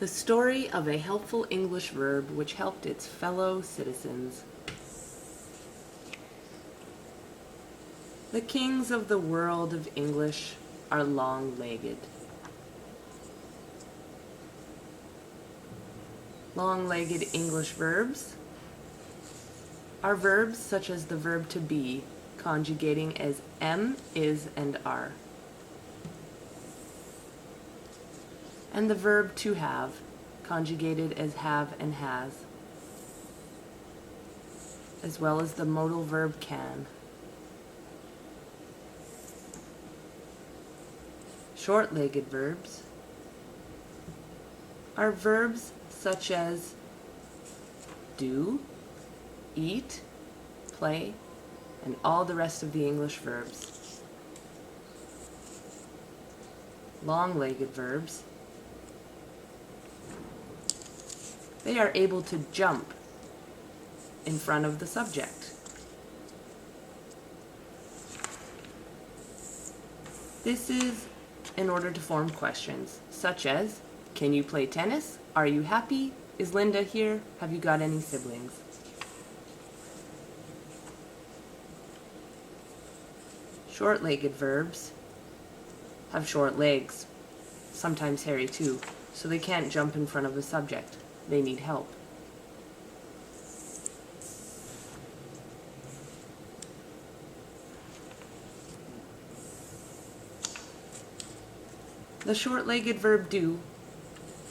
The story of a helpful English verb which helped its fellow citizens. The kings of the world of English are long-legged. Long-legged English verbs are verbs such as the verb to be, conjugating as am, is, and are. And the verb to have, conjugated as have and has, as well as the modal verb can. Short-legged verbs are verbs such as do, eat, play, and all the rest of the English verbs. Long-legged verbs, they are able to jump in front of the subject. This is in order to form questions, such as, can you play tennis? Are you happy? Is Linda here? Have you got any siblings? Short-legged verbs have short legs, sometimes hairy too, so they can't jump in front of the subject. They need help. The short-legged verb do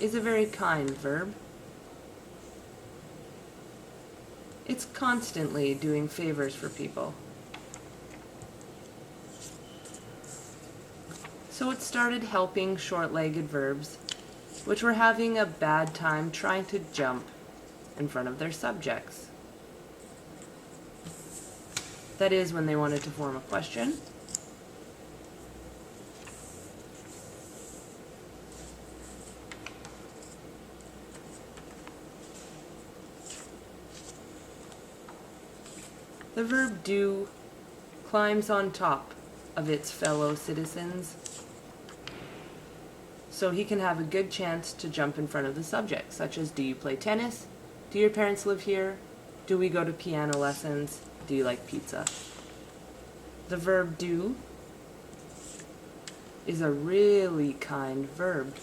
is a very kind verb. It's constantly doing favors for people. So it started helping short-legged verbs which were having a bad time trying to jump in front of their subjects. That is, when they wanted to form a question. The verb do climbs on top of its fellow citizens, so he can have a good chance to jump in front of the subject, such as, do you play tennis? Do your parents live here? Do we go to piano lessons? Do you like pizza? The verb do is a really kind verb.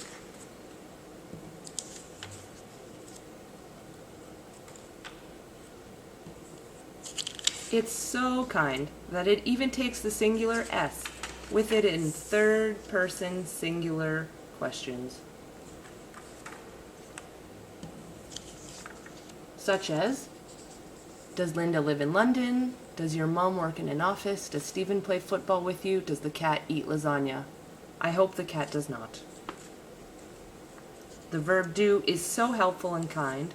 It's so kind that it even takes the singular S with it in third person singular questions. Such as, does Linda live in London? Does your mom work in an office? Does Stephen play football with you? Does the cat eat lasagna? I hope the cat does not. The verb do is so helpful and kind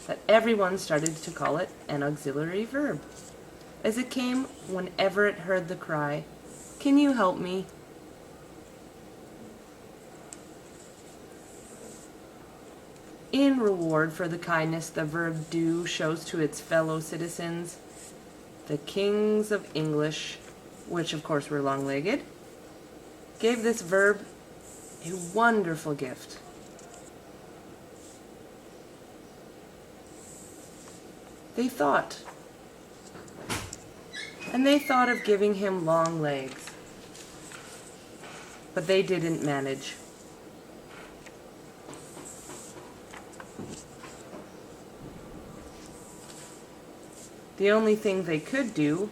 that everyone started to call it an auxiliary verb, as it came whenever it heard the cry, "Can you help me?" In reward for the kindness the verb do shows to its fellow citizens, the kings of English, which of course were long-legged, gave this verb a wonderful gift. They thought of giving him long legs, but they didn't manage. The only thing they could do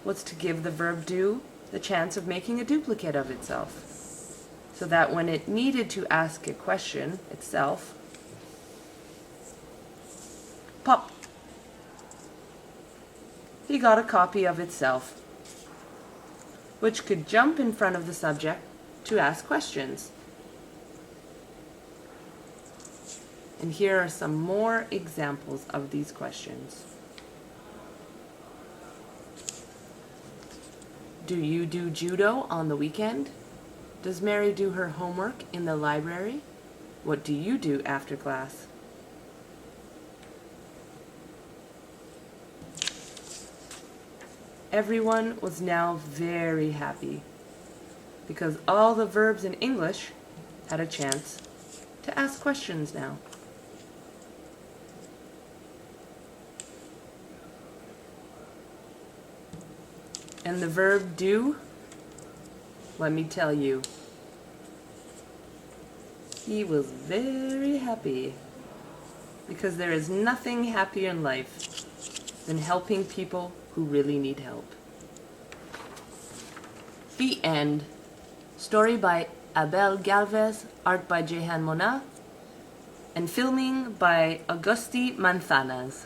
was to give the verb do the chance of making a duplicate of itself, so that when it needed to ask a question itself, pop, he got a copy of itself, which could jump in front of the subject to ask questions. And here are some more examples of these questions. Do you do judo on the weekend? Does Mary do her homework in the library? What do you do after class? Everyone was now very happy because all the verbs in English had a chance to to ask questions now. And the verb do, let me tell you, he was very happy, because there is nothing happier in life than helping people who really need help. The end. Story by Abel Galvez, art by Jehan Mona, and filming by Augusti Manzanas.